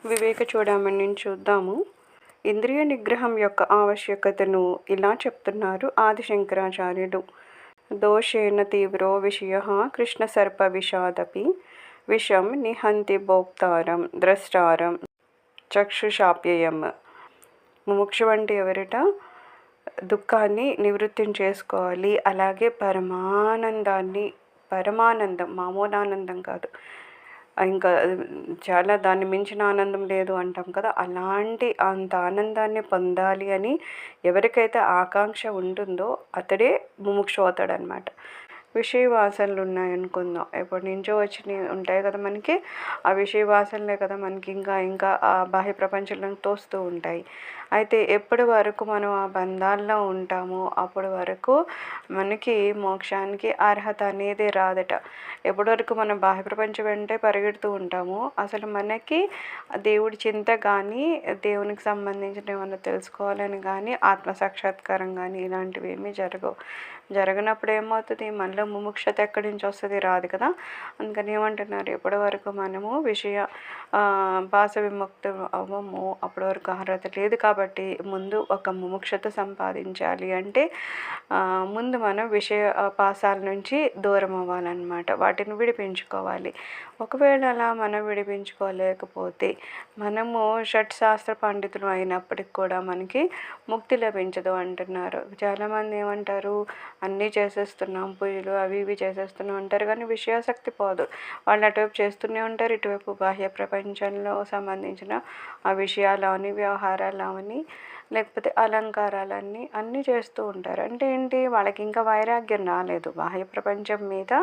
వివేక చూడమని చూద్దాము. ఇంద్రియ నిగ్రహం యొక్క ఆవశ్యకతను ఇలా చెప్తున్నారు ఆది శంకరాచార్యులు. దోషేణ తీవ్రో విషయ కృష్ణ సర్ప విషాదపి విషం నిహంతి భోక్తారం ద్రష్టారం చక్షుషాప్యయం. ముముక్షు అంటే ఎవరిట? దుఃఖాన్ని నివృత్తి చేసుకోవాలి, అలాగే పరమానందం మామూలు ఆనందం కాదు, ఇంకా చాలా దాన్ని మించిన ఆనందం లేదు అంటాం కదా, అలాంటి అంత ఆనందాన్ని పొందాలి అని ఎవరికైతే ఆకాంక్ష ఉంటుందో అతడే ముముక్షు అవుతాడనమాట. విషయ వాసనలు ఉన్నాయనుకుందాం, ఎప్పటి నుంచో వచ్చినవి ఉంటాయి కదా మనకి, ఆ విషయ వాసనలే కదా మనకి ఇంకా ఆ బాహ్య ప్రపంచంలో తోస్తూ ఉంటాయి. అయితే ఎప్పటి వరకు మనం ఆ బంధాల్లో ఉంటామో అప్పటి వరకు మనకి మోక్షానికి అర్హత అనేది రాదట. ఎప్పటి వరకు మనం బాహ్య ప్రపంచం వెంటే పరిగెడుతూ ఉంటామో అసలు మనకి దేవుడి చింత కానీ, దేవునికి సంబంధించిన ఏమన్నా తెలుసుకోవాలని కానీ, ఆత్మసాక్షాత్కారం కానీ ఇలాంటివి ఏమీ జరగనప్పుడు ఏమవుతుంది? మనలో ముముక్షత ఎక్కడి నుంచి వస్తుంది? రాదు కదా. అందుకని ఏమంటున్నారు, ఎప్పటి వరకు మనము భాష విముక్తి అవ్వము అప్పటి వరకు అర్హత లేదు. కాబట్టి ముందు ఒక ముముక్షత సంపాదించాలి అంటే ముందు మనం విషయ పాశాల నుంచి దూరం అవ్వాలన్నమాట, వాటిని విడిపించుకోవాలి. ఒకవేళ అలా మనం విడిపించుకోలేకపోతే మనము షట్శాస్త్ర పండితులు అయినప్పటికి కూడా మనకి ముక్తి లభించదు అంటున్నారు. చాలామంది ఏమంటారు, అన్నీ చేసేస్తున్నాం, పూజలు అవి ఇవి చేసేస్తున్నాం అంటారు, కానీ విషయాసక్తి పోదు. వాళ్ళు అటువైపు చేస్తూనే ఉంటారు, ఇటువైపు బాహ్య ప్రపంచంలో సంబంధించిన ఆ విషయాలు అవని, వ్యవహారాలు అవని, లేకపోతే అలంకారాలన్నీ అన్నీ చేస్తూ ఉంటారు. అంటే ఏంటి, వాళ్ళకి ఇంకా వైరాగ్యం రాలేదు, బాహ్య ప్రపంచం మీద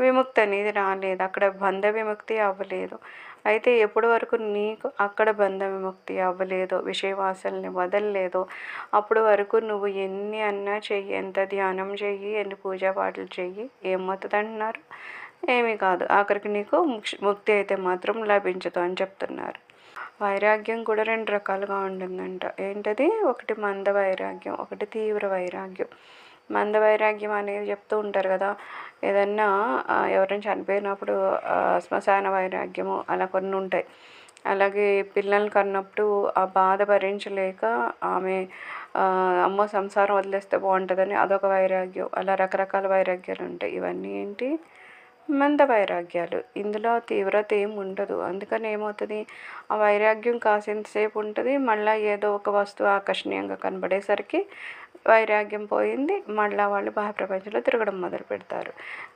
విముక్తి అనేది రాలేదు, అక్కడ బంధ విముక్తి అవ్వలేదు. అయితే ఎప్పటి వరకు నీకు అక్కడ బంధ విముక్తి అవ్వలేదో, విషయవాసనని వదలలేదో, అప్పటి వరకు నువ్వు ఎన్ని అన్నా చెయ్యి, ఎంత ధ్యానం చెయ్యి, ఎన్ని పూజా పాటలు చెయ్యి, ఏమవుతుంది అంటున్నారు? ఏమీ కాదు. ఆఖరికి నీకు ముక్తి అయితే మాత్రం లభించదు అని చెప్తున్నారు. వైరాగ్యం కూడా రెండు రకాలుగా ఉంటుందంట. ఏంటది? ఒకటి మంద వైరాగ్యం, ఒకటి తీవ్ర వైరాగ్యం. మంద వైరాగ్యం అనేది చెప్తూ ఉంటారు కదా, ఏదన్నా ఎవరైనా చనిపోయినప్పుడు శ్మశాన వైరాగ్యము అలా కొన్ని ఉంటాయి. అలాగే పిల్లలు కన్నప్పుడు ఆ బాధ భరించలేక ఆమె అమ్మో సంసారం వదిలేస్తే బాగుంటుందని అదొక వైరాగ్యం. అలా రకరకాల వైరాగ్యాలు ఉంటాయి. ఇవన్నీ ఏంటి? మంద వైరాగ్యాలు. ఇందులో తీవ్రత ఏమి ఉండదు. అందుకని ఏమవుతుంది, ఆ వైరాగ్యం కాసేంతసేపు ఉంటుంది, మళ్ళీ ఏదో ఒక వస్తువు ఆకర్షణీయంగా కనబడేసరికి వైరాగ్యం పోయింది, మళ్ళీ వాళ్ళు బాహ్య ప్రపంచంలో తిరగడం మొదలు పెడతారు.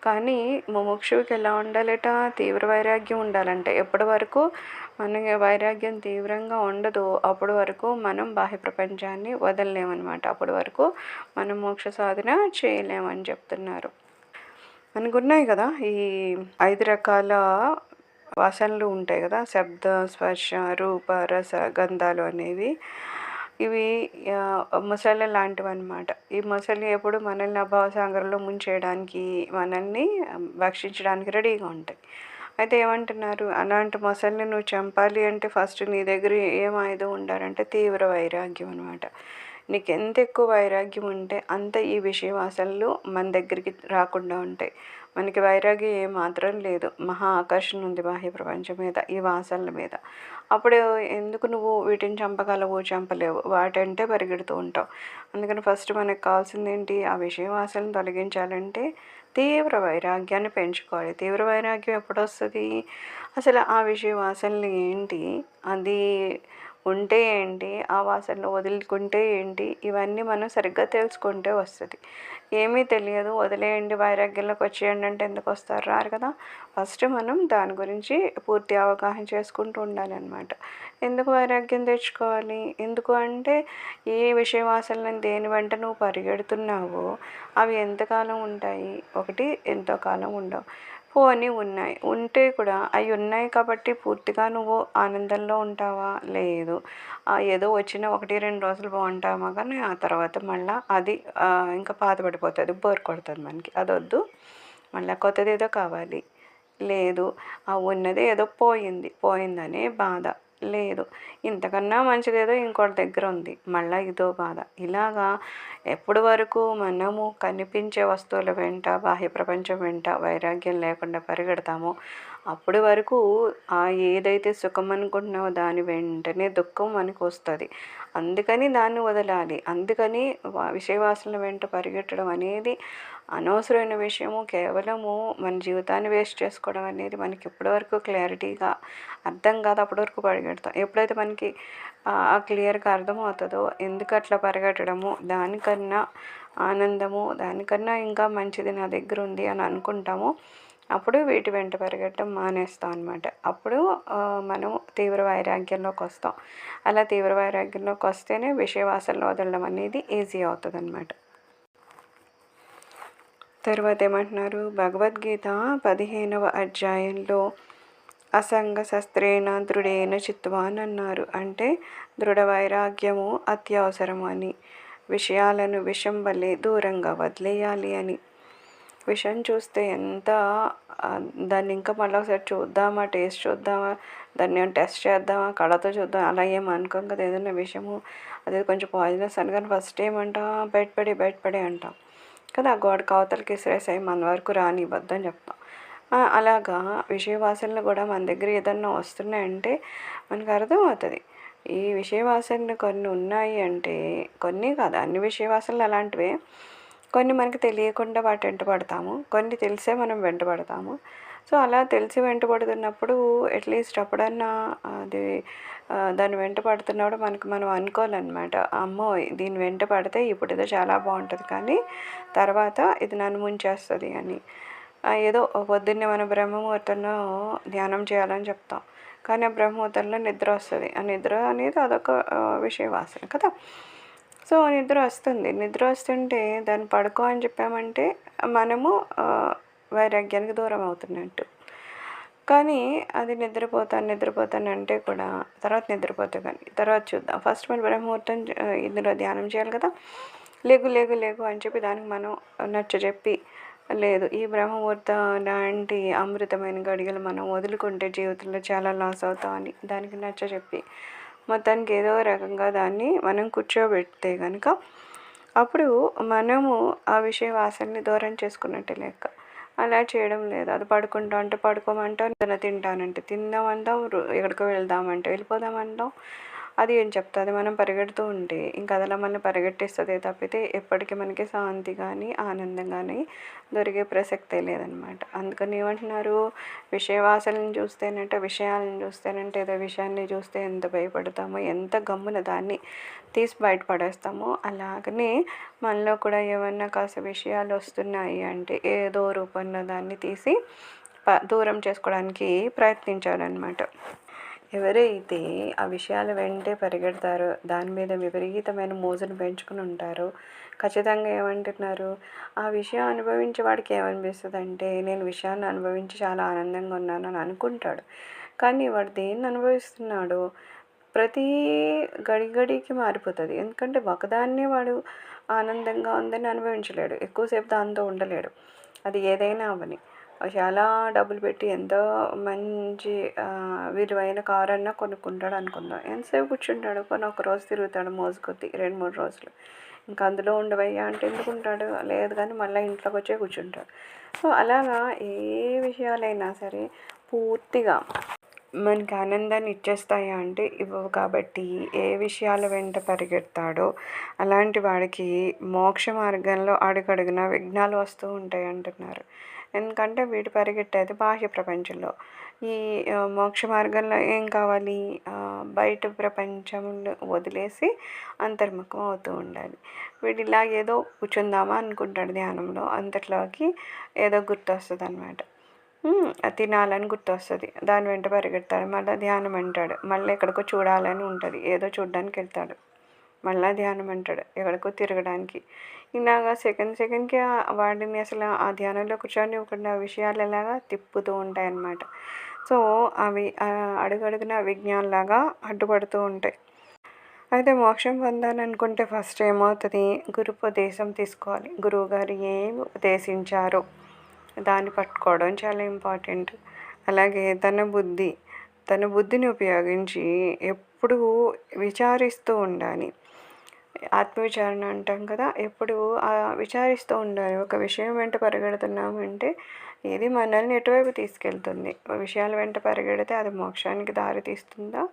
కానీ ముముక్షువుకి ఎలా ఉండాలట? తీవ్ర వైరాగ్యం ఉండాలంటే ఎప్పటి వరకు మనకి వైరాగ్యం తీవ్రంగా ఉండదో అప్పటి వరకు మనం బాహ్య ప్రపంచాన్ని వదలలేమన్నమాట. అప్పటి వరకు మనం మోక్ష సాధన చేయలేమని చెప్తున్నారు. మనకు ఉన్నాయి కదా ఈ 5 రకాల వాసనలు ఉంటాయి కదా, శబ్ద, స్పర్శ, రూప, రస, గంధాలు అనేవి. ఇవి మొసళ్ళ లాంటివి అనమాట. ఈ మొసలి ఎప్పుడు మనల్ని అభావసాగరంలో ముంచేయడానికి, మనల్ని భక్షించడానికి రెడీగా ఉంటాయి. అయితే ఏమంటున్నారు, అలాంటి మొసలిని నువ్వు చంపాలి అంటే ఫస్ట్ నీ దగ్గర ఏం ఆయుధం ఉండాలంటే తీవ్ర వైరాగ్యం అనమాట. నీకు ఎంత ఎక్కువ వైరాగ్యం ఉంటే అంత ఈ విషయ వాసనలు మన దగ్గరికి రాకుండా ఉంటాయి. మనకి వైరాగ్యం ఏమాత్రం లేదు, మహా ఆకర్షణ ఉంది బాహ్య ప్రపంచం మీద, ఈ వాసనల మీద. అప్పుడు ఎందుకు నువ్వు వీటిని చంపగలవు? చంపలేవు, వాటంటే పరిగెడుతూ ఉంటావు. అందుకని ఫస్ట్ మనకు కావాల్సింది ఏంటి? ఆ విషయ వాసనలు తొలగించాలంటే తీవ్ర వైరాగ్యాన్ని పెంచుకోవాలి. తీవ్ర వైరాగ్యం ఎప్పుడు వస్తుంది? అసలు ఆ విషయ వాసనలు ఏంటి, అది ఉంటే ఏంటి, ఆ వాసనలు వదులుకుంటే ఏంటి, ఇవన్నీ మనం సరిగ్గా తెలుసుకుంటే వస్తుంది. ఏమీ తెలియదు, వదిలేయండి వైరాగ్యంలోకి వచ్చేయండి అంటే ఎందుకు వస్తారు? రారు కదా. ఫస్ట్ మనం దాని గురించి పూర్తి అవగాహన చేసుకుంటూ ఉండాలన్నమాట. ఎందుకు వైరాగ్యం తెచ్చుకోవాలి? ఎందుకు అంటే ఏ విషయ వాసనలను దేని వెంట నువ్వు పరిగెడుతున్నావో అవి ఎంతకాలం ఉంటాయి? ఒకటి ఎంతో కాలం ఉండవు. పోనీ ఉన్నాయి, ఉంటే కూడా అవి ఉన్నాయి కాబట్టి పూర్తిగా నువ్వు ఆనందంలో ఉంటావా? లేదు. ఏదో వచ్చిన 1-2 రోజులు బాగుంటామా, కానీ ఆ తర్వాత మళ్ళీ అది ఇంకా పాతబడిపోతుంది, బోర్ కొడుతుంది మనకి. అదొద్దు, మళ్ళీ కొత్తది ఏదో కావాలి. లేదు, ఉన్నది ఏదో పోయిందనే బాధ. లేదు, ఇంతకన్నా మంచిదేదో ఇంకోటి దగ్గర ఉంది, మళ్ళీ ఇదో బాధ. ఇలాగా ఎప్పటి వరకు మనము కనిపించే వస్తువుల వెంట, బాహ్య ప్రపంచం వెంట వైరాగ్యం లేకుండా పరిగెడతామో అప్పటి వరకు ఏదైతే సుఖం అనుకుంటున్నావో దాని వెంటనే దుఃఖం మనకు వస్తుంది. అందుకని దాన్ని వదలాలి. అందుకని విషయ వాసనల వెంట పరిగెట్టడం అనేది అనవసరమైన విషయము. కేవలము మన జీవితాన్ని వేస్ట్ చేసుకోవడం అనేది మనకి ఇప్పటివరకు క్లారిటీగా అర్థం కాదు. అప్పటి వరకు పరిగెడతాం. ఎప్పుడైతే మనకి క్లియర్గా అర్థమవుతుందో ఎందుకు అట్లా పరిగెట్టడము, దానికన్నా ఆనందము, దానికన్నా ఇంకా మంచిది నా దగ్గర ఉంది అని అనుకుంటాము. అప్పుడు వీటి వెంట పరిగెట్టడం మానేస్తాం అనమాట. అప్పుడు మనం తీవ్ర వైరాగ్యంలోకి వస్తాం. అలా తీవ్ర వైరాగ్యంలోకి వస్తేనే విషయవాసనలు వదలడం అనేది ఈజీ అవుతుంది అనమాట. తర్వాత ఏమంటున్నారు, భగవద్గీత 15వ అధ్యాయంలో అసంగ శస్త్రేణ దృఢేన చిత్వా అని అన్నారు. అంటే దృఢ వైరాగ్యము అత్యవసరము అని, విషయాలను విషం వల్లే దూరంగా వదిలేయాలి అని. విషం చూస్తే ఎంత దాన్ని ఇంకా మళ్ళీ ఒకసారి చూద్దామా, టేస్ట్ చూద్దామా, దాన్ని టెస్ట్ చేద్దామా, కళ్ళతో చూద్దాం అలా ఏం అనుకోం కదా. ఏదైనా విషము అది కొంచెం పాయిజనస్ అనగానే ఫస్ట్ ఏమంటాం, బయటపడి అంటాం కదా. గోడకు అవతలకి విసిరేసాయి, మన వరకు రానివ్వద్దు అని చెప్తాం. అలాగా విషయవాసనలు కూడా మన దగ్గర ఏదన్నా వస్తున్నాయంటే మనకు అర్థమవుతుంది. ఈ విషయవాసనలు కొన్ని ఉన్నాయి అంటే, కొన్ని కాదు అన్ని విషయవాసనలు అలాంటివే. కొన్ని మనకి తెలియకుండా వాటి వెంట పడతాము, కొన్ని తెలిసే మనం వెంట పడతాము. సో అలా తెలిసి వెంట పడుతున్నప్పుడు అట్లీస్ట్ అప్పుడన్నా అది దాని వెంట పడుతున్నప్పుడు మనం అనుకోవాలన్నమాట, అమ్మో దీని వెంట పడితే ఇప్పుడు ఏదో చాలా బాగుంటుంది కానీ తర్వాత ఇది నన్ను ముంచేస్తుంది అని. ఏదో పొద్దున్నే మన బ్రహ్మముహూర్తంలో ధ్యానం చేయాలని చెప్తాం, కానీ ఆ బ్రహ్మముహూర్తంలో నిద్ర వస్తుంది. ఆ నిద్ర అనేది అదొక విషయ వాసన కదా. సో నిద్ర వస్తుంది, నిద్ర వస్తుంటే దాన్ని పడుకో అని చెప్పామంటే మనము వైరాగ్యానికి దూరం అవుతున్నట్టు. కానీ అది నిద్రపోతాను అంటే కూడా తర్వాత నిద్రపోతే కానీ తర్వాత చూద్దాం, ఫస్ట్ మన బ్రహ్మముహూర్తం ఇందులో ధ్యానం చేయాలి కదా. లేగు అని చెప్పి దానికి మనం నచ్చజెప్పి, లేదు ఈ బ్రహ్మముహూర్తం లాంటి అమృతమైన గడియలు మనం వదులుకుంటే జీవితంలో చాలా లాస్ అవుతామని దానికి నచ్చజెప్పి మొత్తానికి ఏదో రకంగా దాన్ని మనం కూర్చోబెడితే కనుక అప్పుడు మనము ఆ విషయ వాసనని దూరం చేసుకున్నట్టే లెక్క. అలా చేయడం లేదు. అది పడుకుంటా అంటే పడుకోమంటాం, ఏదైనా తింటానంటే తిందామంటాం, ఎక్కడికో వెళ్దామంటే వెళ్ళిపోదామంటాం. అది ఏం చెప్తుంది, మనం పరిగెడుతూ ఉంటే ఇంకా అదలా మనం పరిగెట్టిస్తుంది తప్పితే ఎప్పటికీ మనకి శాంతి కానీ ఆనందం కానీ దొరికే ప్రసక్తే లేదనమాట. అందుకని ఏమంటున్నారు, విషయవాసనలను విషయాలను చూస్తేనంటే ఏదో విషయాన్ని చూస్తే ఎంత భయపడతామో, ఎంత గమ్మున దాన్ని తీసి బయటపడేస్తామో, అలాగనే మనలో కూడా ఏమన్నా కాస్త విషయాలు వస్తున్నాయి అంటే ఏదో రూపంలో దాన్ని తీసి దూరం చేసుకోవడానికి ప్రయత్నించాలన్నమాట. ఎవరైతే ఆ విషయాల వెంటే పరిగెడతారో, దాని మీద విపరీతమైన మోజును పెంచుకుని ఉంటారో ఖచ్చితంగా ఏమంటున్నారు, ఆ విషయం అనుభవించే వాడికి ఏమనిపిస్తుంది అంటే నేను విషయాన్ని అనుభవించి చాలా ఆనందంగా ఉన్నాను అని అనుకుంటాడు. కానీ వాడు దేన్ని అనుభవిస్తున్నాడో ప్రతి గడికి మారిపోతుంది. ఎందుకంటే ఒకదాన్నే వాడు ఆనందంగా ఉందని అనుభవించలేడు, ఎక్కువసేపు దాంతో ఉండలేడు. అది ఏదైనా అవని, చాలా డబ్బులు పెట్టి ఎంతో మంచి విలువైన కారు అన్నా కొనుక్కుంటాడు అనుకుందాం. ఎంతసేపు కూర్చుంటాడు, కొన్ని ఒక రోజు తిరుగుతాడు మోజు కొద్ది 2-3 రోజులు. ఇంకా అందులో ఉండవయ్యా అంటే ఎందుకుంటాడు, లేదు కానీ మళ్ళీ ఇంట్లోకి వచ్చే కూర్చుంటాడు. సో అలాగా ఏ విషయాలైనా సరే పూర్తిగా మనకి ఆనందాన్ని ఇచ్చేస్తాయా అంటే ఇవ్వవు. కాబట్టి ఏ విషయాల వెంట పరిగెడతాడో అలాంటి వాడికి మోక్ష మార్గంలో అడుగడుగునా విఘ్నాలు వస్తూ ఉంటాయి అంటున్నారు. ఎందుకంటే వీడు పరిగెట్టేది బాహ్య ప్రపంచంలో. ఈ మోక్ష మార్గంలో ఏం కావాలి, బయట ప్రపంచంలో వదిలేసి అంతర్ముఖం అవుతూ ఉండాలి. వీడు ఇలా ఏదో కూర్చుందామా అనుకుంటాడు ధ్యానంలో, అంతట్లోకి ఏదో గుర్తొస్తుంది అనమాట, తినాలని గుర్తొస్తుంది, దాని వెంట పరిగెడతాడు. మళ్ళీ ధ్యానం అంటాడు, మళ్ళీ ఎక్కడికో చూడాలని ఉంటుంది, ఏదో చూడడానికి వెళ్తాడు. మళ్ళీ ధ్యానం అంటాడు, ఎక్కడికో తిరగడానికి. ఇలాగా సెకండ్కి వాడిని అసలు ఆ ధ్యానంలో కూర్చొనివ్వకుండా విషయాలు ఎలాగా తిప్పుతూ ఉంటాయన్నమాట. సో అవి అడుగడుగున విజ్ఞానంలాగా అడ్డుపడుతూ ఉంటాయి. అయితే మోక్షం పొందాలనుకుంటే ఫస్ట్ ఏమవుతుంది, గురుపదేశం తీసుకోవాలి. గురువుగారు ఏం ఉపదేశించారో దాన్ని పట్టుకోవడం చాలా ఇంపార్టెంట్. అలాగే తన బుద్ధిని ఉపయోగించి ఎప్పుడూ విచారిస్తూ ఉండాలి. ఆత్మవిచారణ అంటాం కదా, ఎప్పుడు విచారిస్తూ ఉండాలి. ఒక విషయం వెంట పరిగెడుతున్నామంటే ఇది మనల్ని ఎటువైపు తీసుకెళ్తుంది? విషయాల వెంట పరిగెడితే అది మోక్షానికి దారి తీస్తుందా?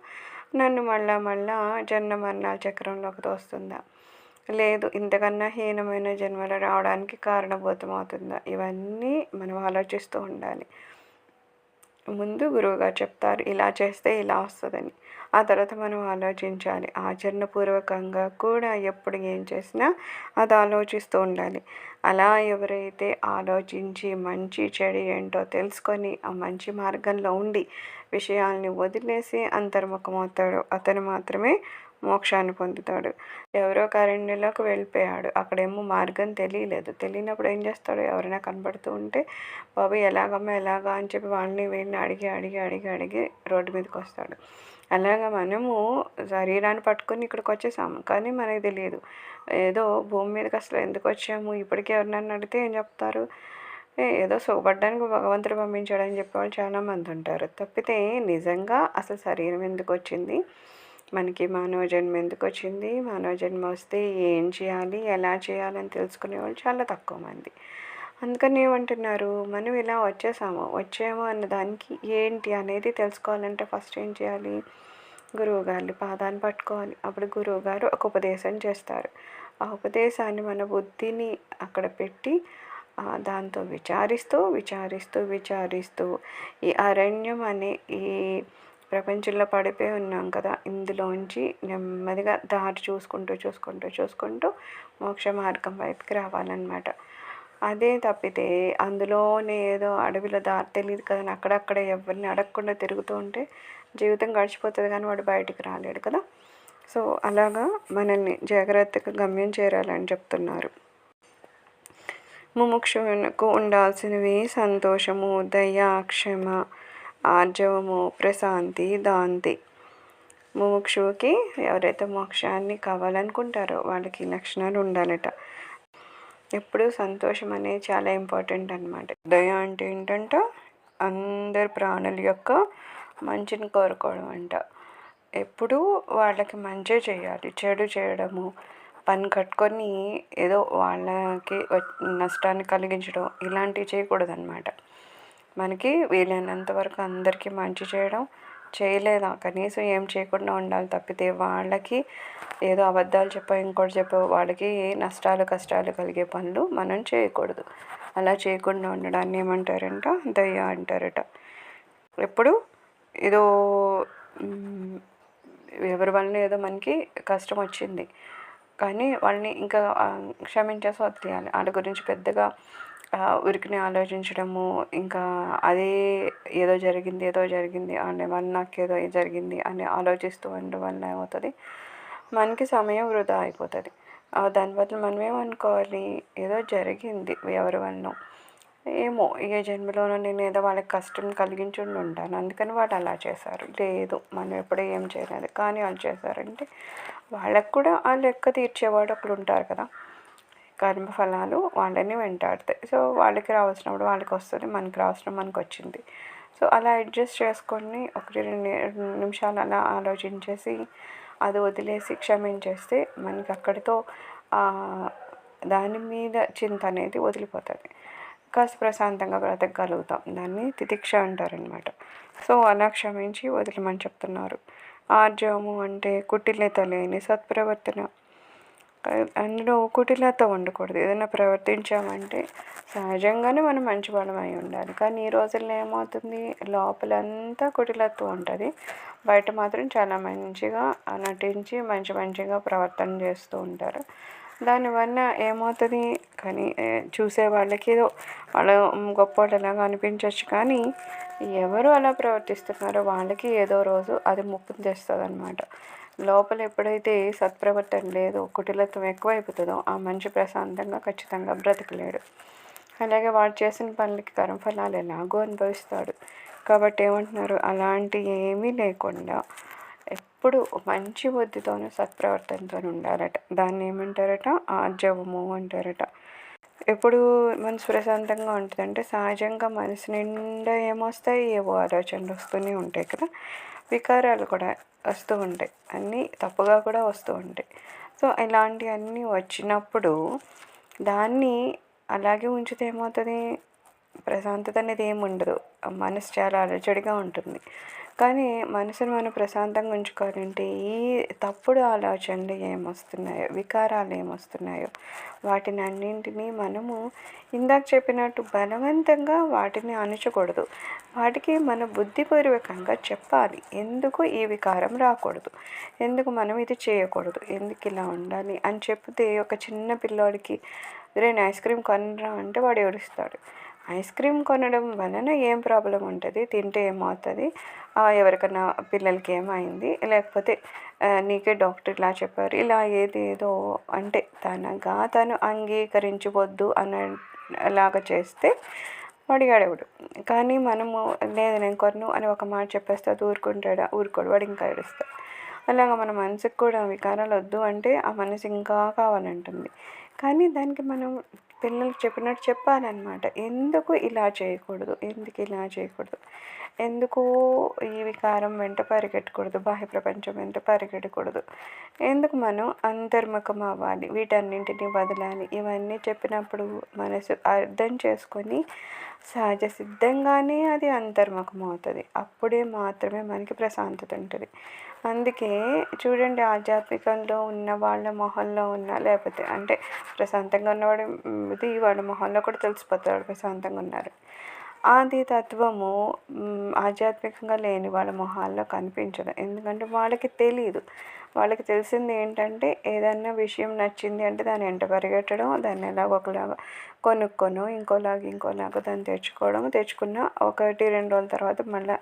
నన్ను మళ్ళా మళ్ళా జన్మ మరణాల చక్రంలోకి తోస్తుందా? లేదు ఇంతకన్నా హీనమైన జన్మలు రావడానికి కారణభూతమవుతుందా? ఇవన్నీ మనం ఆలోచిస్తూ ఉండాలి. ముందు గురువుగారు చెప్తారు ఇలా చేస్తే ఇలా వస్తుందని. ఆ తర్వాత మనం ఆలోచించాలి. ఆచరణపూర్వకంగా కూడా ఎప్పుడు ఏం చేసినా అది ఆలోచిస్తూ ఉండాలి. అలా ఎవరైతే ఆలోచించి మంచి చెడు ఏంటో తెలుసుకొని ఆ మంచి మార్గంలో ఉండి విషయాల్ని వదిలేసి అంతర్ముఖమవుతాడో అతను మాత్రమే మోక్షాన్ని పొందుతాడు. ఎవరో అరణ్యంలోకి వెళ్ళిపోయాడు. అక్కడేమో మార్గం తెలియలేదు. తెలియనప్పుడు ఏం చేస్తాడు? ఎవరైనా కనపడుతూ ఉంటే బాబు ఎలాగమ్మా ఎలాగా అని చెప్పి వాళ్ళని వీళ్ళని అడిగి అడిగి అడిగి అడిగి రోడ్డు మీదకి వస్తాడు. అలాగా మనము శరీరాన్ని పట్టుకొని ఇక్కడికి వచ్చేసాము, కానీ మనకి తెలియదు ఏదో భూమి మీదకి అసలు ఎందుకు వచ్చాము. ఇప్పటికీ ఎవరినైనా అడిగితే ఏం చెప్తారు? ఏదో సుఖపడడానికి భగవంతుడు పంపించాడని చెప్పేవాళ్ళు చాలామంది ఉంటారు. తప్పితే నిజంగా అసలు శరీరం ఎందుకు వచ్చింది, మనకి మానవ జన్మ ఎందుకు వచ్చింది, మానవ జన్మ వస్తే ఏం చేయాలి, ఎలా చేయాలని తెలుసుకునే వాళ్ళు చాలా తక్కువ మంది. అందుకని ఏమంటున్నారు, మనం ఇలా వచ్చాము అన్న దానికి ఏంటి అనేది తెలుసుకోవాలంటే ఫస్ట్ ఏం చేయాలి? గురువుగారి పాదాన్ని పట్టుకోవాలి. అప్పుడు గురువుగారు ఒక ఉపదేశం చేస్తారు. ఆ ఉపదేశాన్ని మన బుద్ధిని అక్కడ పెట్టి దాంతో విచారిస్తూ విచారిస్తూ విచారిస్తూ ఈ అరణ్యం అనే ఈ ప్రపంచంలో పడిపోయి ఉన్నాం కదా, ఇందులోంచి నెమ్మదిగా దారి చూసుకుంటూ చూసుకుంటూ చూసుకుంటూ మోక్ష మార్గం వైపుకి రావాలన్నమాట. అదే తప్పితే అందులోనే ఏదో అడవిలో దారి తెలియదు కదా అక్కడక్కడ ఎవరిని అడగకుండా తిరుగుతూ ఉంటే జీవితం గడిచిపోతుంది, కానీ వాడు బయటికి రాలేడు కదా. సో అలాగా మనల్ని జాగ్రత్తగా గమ్యం చేరాలని చెప్తున్నారు. ముముక్షువునకు ఉండాల్సినవి సంతోషము, దయ, క్షమ, ఆర్జవము, ప్రశాంతి, దాంతి. ముముక్షువుకి ఎవరైతే మోక్షాన్ని కావాలనుకుంటారో వాళ్ళకి లక్షణాలు ఉండాలట. ఎప్పుడు సంతోషం అనేది చాలా ఇంపార్టెంట్ అనమాట. దయ అంటే ఏంటంట, అందరి ప్రాణుల యొక్క మంచిని కోరుకోవడం అంట. ఎప్పుడూ వాళ్ళకి మంచి చేయాలి. చెడు చేయడము, పని కట్టుకొని ఏదో వాళ్ళకి నష్టాన్ని కలిగించడం ఇలాంటివి చేయకూడదు అనమాట. మనకి వీలైనంత వరకు అందరికీ మంచి చేయడం, చేయలేదా కనీసం ఏం చేయకుండా ఉండాలి. తప్పితే వాళ్ళకి ఏదో అబద్ధాలు చెప్పో ఇంకోటి చెప్పో వాళ్ళకి నష్టాలు కష్టాలు కలిగే పనులు మనం చేయకూడదు. అలా చేయకుండా ఉండడాన్ని ఏమంటారంట, దయ అంటారట. ఎప్పుడు ఏదో ఎవరి వలన ఏదో మనకి కష్టం వచ్చింది, కానీ వాళ్ళని ఇంకా క్షమించేసి వదిలేయాలి. వాళ్ళ గురించి పెద్దగా ఉరికిని ఆలోచించడము, ఇంకా అదే ఏదో జరిగింది అనే వల్ల నాకేదో జరిగింది అని ఆలోచిస్తూ ఉండడం వల్ల ఏమవుతుంది, మనకి సమయం వృధా అయిపోతుంది. దానివల్ల మనం ఏమనుకోవాలి, ఏదో జరిగింది ఎవరి వల్ల ఏమో ఏ జన్మలోనో నేను ఏదో వాళ్ళకి కష్టం కలిగించి ఉంటాను, అందుకని వాళ్ళు అలా చేశారు. లేదు, మనం ఎప్పుడూ ఏం చేయలేదు, కానీ వాళ్ళు చేశారంటే వాళ్ళకు కూడా ఆ లెక్క తీర్చేవాడు ఒకడు ఉంటారు కదా. కర్మఫలాలు వాళ్ళని వెంటాడుతాయి. సో వాళ్ళకి రావాల్సినప్పుడు వాళ్ళకి వస్తుంది, మనకి రావాల్సిన మనకు వచ్చింది. సో అలా అడ్జస్ట్ చేసుకొని 1-2 నిమిషాలు అలా ఆలోచించేసి అది వదిలేసి క్షమించేస్తే మనకి అక్కడితో దాని మీద చింత అనేది వదిలిపోతుంది. కాస్త ప్రశాంతంగా బ్రతకగలుగుతాం. దాన్ని తితిక్ష అంటారనమాట. సో అలా క్షమించి వదిలేమని చెప్తున్నారు. ఆర్జవము అంటే కుటిలత లేని సత్ప్రవర్తన. అందులో కుటిలత ఉండకూడదు. ఏదైనా ప్రవర్తించామంటే సహజంగానే మనం మంచి వాళ్ళమై ఉండాలి. కానీ ఈ రోజుల్లో ఏమవుతుంది, లోపలంతా కుటిలత్వం ఉంటుంది, బయట మాత్రం చాలా మంచిగా నటించి మంచిగా ప్రవర్తన చేస్తూ ఉంటారు. దానివల్ల ఏమవుతుంది, కానీ చూసే వాళ్ళకి ఏదో వాళ్ళ గొప్పవాళ్ళలాగా అనిపించవచ్చు, కానీ ఎవరు అలా ప్రవర్తిస్తున్నారో వాళ్ళకి ఏదో రోజు అది ముప్పును తెస్తుంది అనమాట. లోపల ఎప్పుడైతే సత్ప్రవర్తన లేదో, కుటిలత్వం ఎక్కువైపోతుందో ఆ మనిషి ప్రశాంతంగా ఖచ్చితంగా బ్రతకలేడు. అలాగే వాడు చేసిన పనులకి కర్మఫలాలు ఎలాగో అనుభవిస్తాడు. కాబట్టి ఏమంటున్నారు, అలాంటి ఏమీ లేకుండా ఎప్పుడు మంచి బుద్ధితోనూ సత్ప్రవర్తనతో ఉండాలట. దాన్ని ఏమంటారట, ఆర్జవము అంటారట. ఎప్పుడు మనసు ప్రశాంతంగా ఉంటుందంటే సహజంగా మనసు నిండా ఏమొస్తాయి, ఏవో ఆలోచనలు వస్తూనే ఉంటాయి కదా, వికారాలు కూడా వస్తూ ఉంటాయి, అన్నీ తప్పుగా కూడా వస్తూ ఉంటాయి. సో ఇలాంటివన్నీ వచ్చినప్పుడు దాన్ని అలాగే ఉంచితే ఏమవుతుంది, ప్రశాంతత అనేది ఏమి ఉండదు. మనసు చాలా అలజడిగా ఉంటుంది. కానీ మనసును మనం ప్రశాంతంగా ఉంచుకోవాలంటే ఈ తప్పుడు ఆలోచనలు ఏమొస్తున్నాయో, వికారాలు ఏమొస్తున్నాయో వాటిని అన్నింటినీ మనము ఇందాక చెప్పినట్టు బలవంతంగా వాటిని అణచకూడదు. వాటికి మన బుద్ధిపూర్వకంగా చెప్పాలి. ఎందుకు ఈ వికారం రాకూడదు, ఎందుకు మనం ఇది చేయకూడదు, ఎందుకు ఇలా ఉండాలి అని చెప్తే ఒక చిన్న పిల్లోడికి నేను ఐస్ క్రీమ్ కొనరా అంటే వాడు ఏడుస్తాడు. ఐస్ క్రీమ్ కొనడం వలన ఏం ప్రాబ్లం ఉంటుంది, తింటే ఏమవుతుంది, ఎవరికైనా పిల్లలకి ఏమైంది, లేకపోతే నీకే డాక్టర్ ఇలా చెప్పారు, ఇలా ఏదేదో అంటే తను అంగీకరించవద్దు అలాగా చేస్తే వాడు ఏడవడు. కానీ మనము లేదు నేను కొనను అని ఒక మాట చెప్పేస్తే అది ఊరుకోడు, వాడు ఇంకా ఏడుస్తాడు. అలాగా మన మనసుకు కూడా వికారాలు వద్దు అంటే ఆ మనసు ఇంకా కావాలంటుంది. కానీ దానికి మనం పిల్లలకి చెప్పినట్టు చెప్పాలన్నమాట. ఎందుకు ఇలా చేయకూడదు, ఎందుకు ఇలా చేయకూడదు, ఎందుకు ఈ వికారం వెంట పరిగెట్టకూడదు, బాహ్య ప్రపంచం వెంట పరిగెట్టకూడదు, ఎందుకు మనం అంతర్ముఖం అవ్వాలి, వీటన్నింటినీ వదలాలి. ఇవన్నీ చెప్పినప్పుడు మనసు అర్థం చేసుకొని సహజ సిద్ధంగానే అది అంతర్ముఖం అవుతుంది. అప్పుడే మాత్రమే మనకి ప్రశాంతత ఉంటుంది. అందుకే చూడండి, ఆధ్యాత్మికంలో ఉన్న వాళ్ళ మొహంలో ఉన్న లేకపోతే అంటే ప్రశాంతంగా ఉన్నవాడు వాళ్ళ మొహంలో కూడా తెలిసిపోతాడు ప్రశాంతంగా ఉన్నారు. ఆది తత్వము ఆధ్యాత్మికంగా లేని వాళ్ళ మొహాల్లో కనిపించదు. ఎందుకంటే వాళ్ళకి తెలియదు. వాళ్ళకి తెలిసింది ఏంటంటే ఏదన్నా విషయం నచ్చింది అంటే దాన్ని వెంట పరిగెట్టడం, దాన్ని ఎలాగో ఒకలాగా కొనుక్కొనో ఇంకోలాగా దాన్ని తెచ్చుకున్న 1-2 రోజుల తర్వాత మళ్ళీ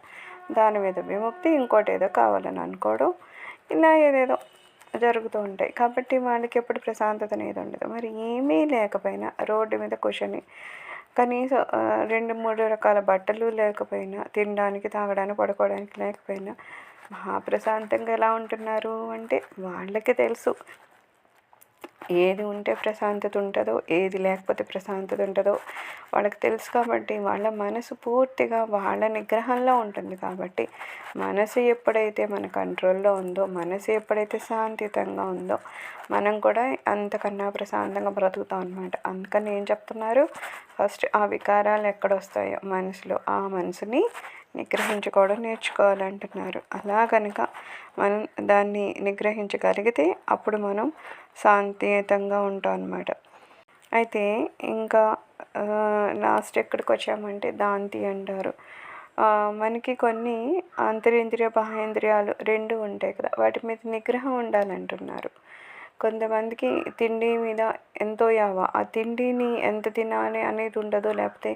దాని మీద విముక్తి, ఇంకోటి ఏదో కావాలని అనుకోవడం, ఇలా ఏదేదో జరుగుతూ ఉంటాయి. కాబట్టి వాళ్ళకి ఎప్పుడు ప్రశాంతత అనేది ఉండదు. మరి ఏమీ లేకపోయినా రోడ్డు మీద కూర్చొని కనీసం 2-3 రకాల బట్టలు లేకపోయినా, తినడానికి తాగడానికి పడుకోవడానికి లేకపోయినా మహాప్రశాంతంగా ఎలా ఉంటున్నారు అంటే వాళ్ళకి తెలుసు ఏది ఉంటే ప్రశాంతత ఉంటుందో, ఏది లేకపోతే ప్రశాంతత ఉంటుందో వాళ్ళకి తెలుసు. కాబట్టి వాళ్ళ మనసు పూర్తిగా వాళ్ళ నిగ్రహంలో ఉంటుంది. కాబట్టి మనసు ఎప్పుడైతే మన కంట్రోల్లో ఉందో, మనసు ఎప్పుడైతే శాంతియుతంగా ఉందో మనం కూడా అంతకన్నా ప్రశాంతంగా బ్రతుకుతాం అన్నమాట. అందుకని ఏం చెప్తున్నారు, ఫస్ట్ ఆ వికారాలు ఎక్కడొస్తాయో మనసులో ఆ మనసుని నిగ్రహించుకోవడం నేర్చుకోవాలంటున్నారు. అలా కనుక మనం దాన్ని నిగ్రహించగలిగితే అప్పుడు మనం శాంతియుతంగా ఉంటాం అన్నమాట. అయితే ఇంకా లాస్ట్ ఎక్కడికి వచ్చామంటే దాంతి అంటారు. మనకి కొన్ని అంతరింద్రియ బాహేంద్రియాలు 2 ఉంటాయి కదా, వాటి మీద నిగ్రహం ఉండాలంటున్నారు. కొంతమందికి తిండి మీద ఎంతో యావ, ఆ తిండిని ఎంత తినాలి అనేది ఉండదు, లేకపోతే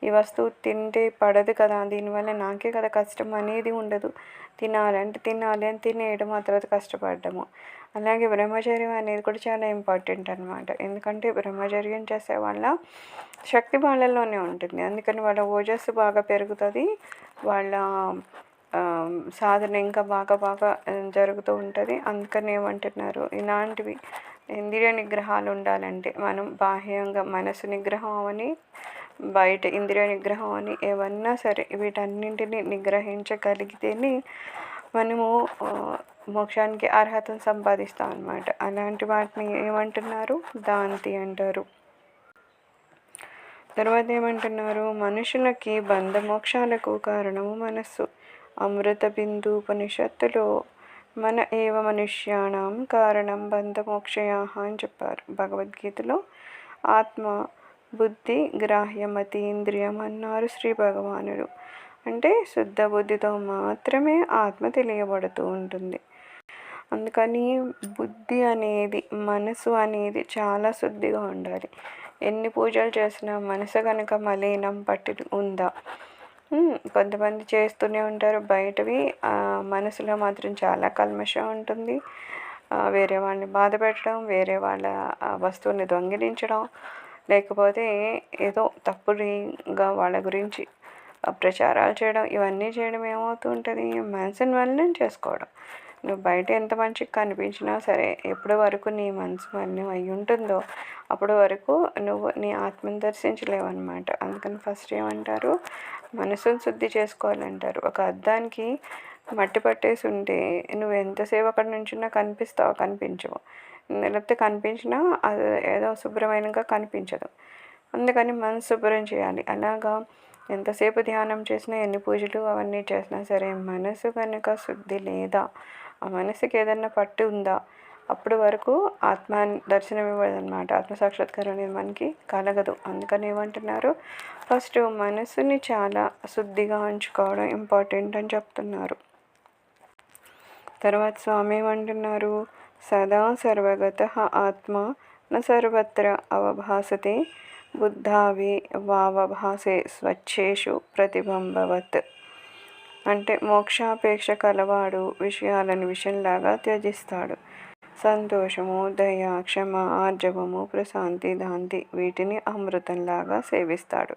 ఈ వస్తువు తింటే పడదు కదా, దీనివల్ల నాకే కదా కష్టం అనేది ఉండదు. తినాలి అని తినేయడం, ఆ తర్వాత కష్టపడము. అలాగే బ్రహ్మచర్యం అనేది కూడా చాలా ఇంపార్టెంట్ అనమాట. ఎందుకంటే బ్రహ్మచర్యం చేసే వాళ్ళ శక్తి వాళ్ళలోనే ఉంటుంది. అందుకని వాళ్ళ ఓజస్సు బాగా పెరుగుతుంది, వాళ్ళ సాధన ఇంకా బాగా జరుగుతూ ఉంటుంది. అందుకని ఏమంటున్నారు, ఇలాంటివి ఇంద్రియ నిగ్రహాలు ఉండాలంటే మనం బాహ్యంగా మనసు నిగ్రహం అని, బయట ఇంద్రియ నిగ్రహం అని ఏమన్నా సరే వీటన్నింటినీ నిగ్రహించగలిగితేనే మనము మోక్షానికి అర్హతను సంపాదిస్తాం అన్నమాట. అలాంటి వాటిని ఏమంటున్నారు, దాంతి అంటారు. తర్వాత ఏమంటున్నారు, మనుషులకి బంధమోక్షాలకు కారణము మనస్సు. అమృత బిందు ఉపనిషత్తులో మన ఏవ మనుష్యాణం కారణం బంధమోక్షయాః అని చెప్పారు. భగవద్గీతలో ఆత్మ బుద్ధి గ్రాహ్యమతి ఇంద్రియం అన్నారు శ్రీ భగవానుడు. అంటే శుద్ధ బుద్ధితో మాత్రమే ఆత్మ తెలియబడుతూ ఉంటుంది. అందుకని బుద్ధి అనేది, మనసు అనేది చాలా శుద్ధిగా ఉండాలి. ఎన్ని పూజలు చేసినా మనసు కనుక మలినం పట్టి ఉందా, కొంతమంది చేస్తూనే ఉంటారు బయటవి, మనసులో మాత్రం చాలా కల్మషం ఉంటుంది. వేరే వాళ్ళని బాధ పెట్టడం, వేరే వాళ్ళ వస్తువుని దొంగిలించడం, లేకపోతే ఏదో తప్పుడుగా వాళ్ళ గురించి ప్రచారాలు చేయడం, ఇవన్నీ చేయడం ఏమవుతూ ఉంటుంది, మనసుని మలినం చేసుకోవడం. నువ్వు బయట ఎంత మంచిగా కనిపించినా సరే ఎప్పటి వరకు నీ మనసు మలినం అయి ఉంటుందో అప్పటి వరకు నువ్వు నీ ఆత్మను దర్శించలేవు అనమాట. అందుకని ఫస్ట్ ఏమంటారు, మనసును శుద్ధి చేసుకోవాలంటారు. ఒక అద్దానికి మట్టి పట్టేసి ఉంటే నువ్వు ఎంతసేపు అక్కడ నుంచున్నా కనిపించవు, లేకపోతే కనిపించినా అది ఏదో శుభ్రమైనగా కనిపించదు. అందుకని మనసు శుభ్రం చేయాలి. అలాగా ఎంతసేపు ధ్యానం చేసినా, ఎన్ని పూజలు అవన్నీ చేసినా సరే, మనసు కనుక శుద్ధి లేదా, ఆ మనసుకి ఏదన్నా పట్టు ఉందా, అప్పుడు వరకు ఆత్మ దర్శనం ఇవ్వదన్నమాట. ఆత్మ సాక్షాత్కారం అనేది మనకి కలగదు. అందుకని ఏమంటున్నారు, ఫస్ట్ మనసుని చాలా శుద్ధిగా ఉంచుకోవడం ఇంపార్టెంట్ అని చెప్తున్నారు. తర్వాత స్వామి ఏమంటున్నారు, సదా సర్వగత ఆత్మ న సర్వత్ర అవభాసతే బుద్ధావి వావభాసే స్వచ్ఛేషు ప్రతిబింబవత్. అంటే మోక్షాపేక్ష కలవాడు విషయాలను విషయంలాగా త్యజిస్తాడు. సంతోషము, దయ, క్షమ, ఆర్జవము, ప్రశాంతి, దాంతి వీటిని అమృతంలాగా సేవిస్తాడు.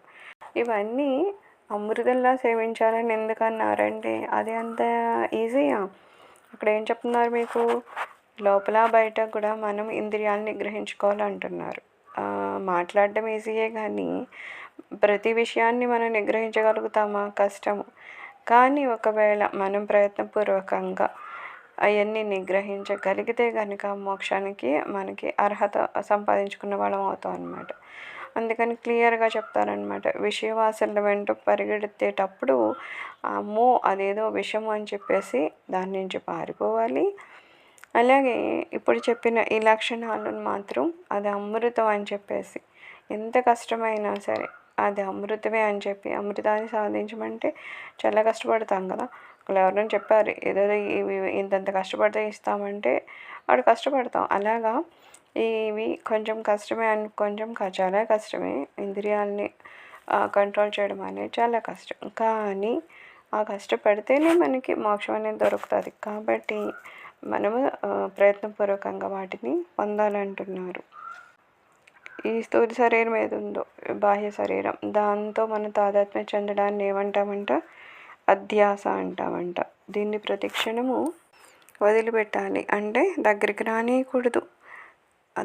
ఇవన్నీ అమృతంలా సేవించాలని ఎందుకన్నారంటే అది అంత ఈజీయా? అక్కడ ఏం చెప్తున్నారు మీకు, లోపల బయట కూడా మనం ఇంద్రియాలను నిగ్రహించుకోవాలంటున్నారు. మాట్లాడడం ఈజీయే కానీ ప్రతి విషయాన్ని మనం నిగ్రహించగలుగుతామా? కష్టము. కానీ ఒకవేళ మనం ప్రయత్నపూర్వకంగా అవన్నీ నిగ్రహించగలిగితే కనుక మోక్షానికి మనకి అర్హత సంపాదించుకున్న వాళ్ళం అవుతాం అన్నమాట. అందుకని క్లియర్గా చెప్తారనమాట. విషయవాసనల వెంట పరిగెత్తేటప్పుడు అమ్మో అదేదో విషము అని చెప్పేసి దాని నుంచి పారిపోవాలి. అలాగే ఇప్పుడు చెప్పిన ఈ లక్షణాలను మాత్రం అది అమృతం అని చెప్పేసి, ఎంత కష్టమైనా సరే అది అమృతమే అని చెప్పి అమృతాన్ని సాధించమంటే చాలా కష్టపడతాం కదా. వాళ్ళు ఎవరైనా చెప్పారు ఏదో ఇంతంత కష్టపడితే ఇస్తామంటే వాడు కష్టపడతాం. అలాగా ఇవి కొంచెం కష్టమే కొంచెం చాలా కష్టమే. ఇంద్రియాలని కంట్రోల్ చేయడం అనేది చాలా కష్టం. కానీ ఆ కష్టపడితేనే మనకి మోక్షం అనేది దొరుకుతుంది. కాబట్టి మనము ప్రయత్నపూర్వకంగా వాటిని పొందాలంటున్నారు. ఈ స్థూల శరీరం ఏది ఉందో బాహ్య శరీరం, దాంతో మనం తాదాత్మ్యం చెందడాన్ని ఏమంటామంట, అధ్యాస అంటామంట. దీన్ని ప్రతిక్షణము వదిలిపెట్టాలి. అంటే దగ్గరికి రానియకూడదు.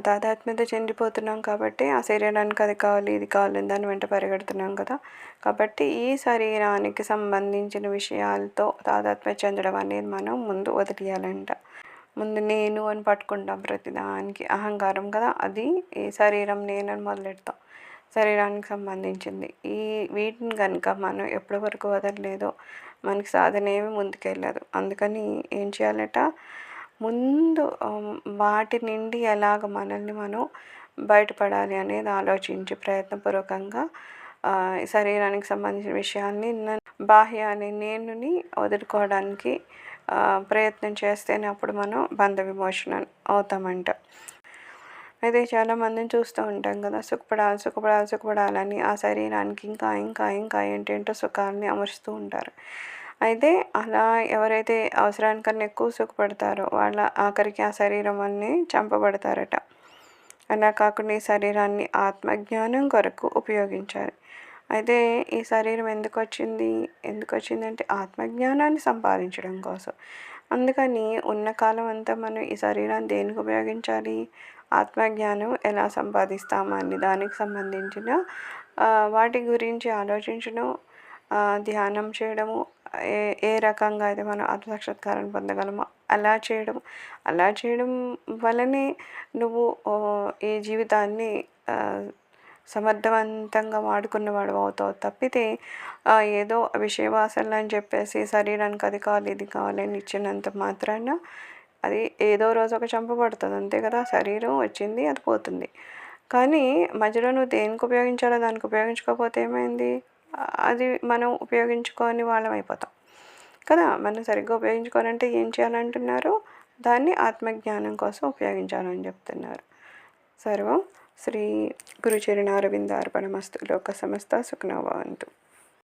తాదాత్మ్యత చెందిపోతున్నాం కాబట్టి ఆ శరీరానికి అది కావాలి ఇది కావాలి దాని వెంట పరిగెడుతున్నాం కదా. కాబట్టి ఈ శరీరానికి సంబంధించిన విషయాలతో తాదాత్మ్యం చెందడం అనేది మనం ముందు వదిలేయాలంట. ముందు నేను అని పట్టుకుంటాం ప్రతిదానికి, అహంకారం కదా, అది ఈ శరీరం నేనని మొదలెడతాం. శరీరానికి సంబంధించింది వీటిని కనుక మనం ఎప్పటి వరకు వదలలేదో మనకి సాధన ఏమి ముందుకెళ్ళదు. అందుకని ఏం చేయాలట, ముందు వాటి నుండి ఎలాగ మనల్ని మనం బయటపడాలి అనేది ఆలోచించి ప్రయత్నపూర్వకంగా శరీరానికి సంబంధించిన విషయాన్ని బాహ్య అనే నేనుని వదులుకోవడానికి ప్రయత్నం చేస్తేనే అప్పుడు మనం బంధ విమోచన అవుతామంట. అయితే చాలామందిని చూస్తూ ఉంటాం కదా, సుఖపడాలని ఆ శరీరానికి ఇంకా ఇంకా ఇంకా ఏంటేంటో సుఖాలని అమరుస్తూ ఉంటారు. అయితే అలా ఎవరైతే అవసరానికన్నా ఎక్కువ సుఖపడతారో వాళ్ళ ఆఖరికి ఆ శరీరం అన్నీ చంపబడతారట. అలా కాకుండా ఈ శరీరాన్ని ఆత్మజ్ఞానం కొరకు ఉపయోగించాలి. అయితే ఈ శరీరం ఎందుకు వచ్చిందంటే ఆత్మజ్ఞానాన్ని సంపాదించడం కోసం. అందుకని ఉన్న కాలం అంతా మనం ఈ శరీరాన్ని దేనికి ఉపయోగించాలి, ఆత్మజ్ఞానం ఎలా సంపాదిస్తామని దానికి సంబంధించిన వాటి గురించి ఆలోచించడం, ధ్యానం చేయడము, ఏ రకంగా అయితే మనం ఆత్మసాక్షాత్కారాన్ని పొందగలమో అలా చేయడం వల్లనే నువ్వు ఈ జీవితాన్ని సమర్థవంతంగా వాడుకున్నవాడు అవుతావు. తప్పితే ఏదో విషయవాసనలు అని చెప్పేసి శరీరానికి అది కావాలి ఇది కావాలని ఇచ్చినంత మాత్రాన అది ఏదో రోజు ఒక చంపబడుతుంది అంతే కదా. శరీరం వచ్చింది అది పోతుంది. కానీ మధ్యలో నువ్వు దేనికి ఉపయోగించాలో దానికి ఉపయోగించుకోకపోతే ఏమైంది, అది మనం ఉపయోగించుకొని వాళ్ళం అయిపోతాం కదా. మనం సరిగ్గా ఉపయోగించుకోవాలంటే ఏం చేయాలంటున్నారు, దాన్ని ఆత్మజ్ఞానం కోసం ఉపయోగించాలని చెప్తున్నారు. సర్వం శ్రీ గురుచరణారవిందార్పణమస్తు. లోక సమస్త సుఖినో భవంతు.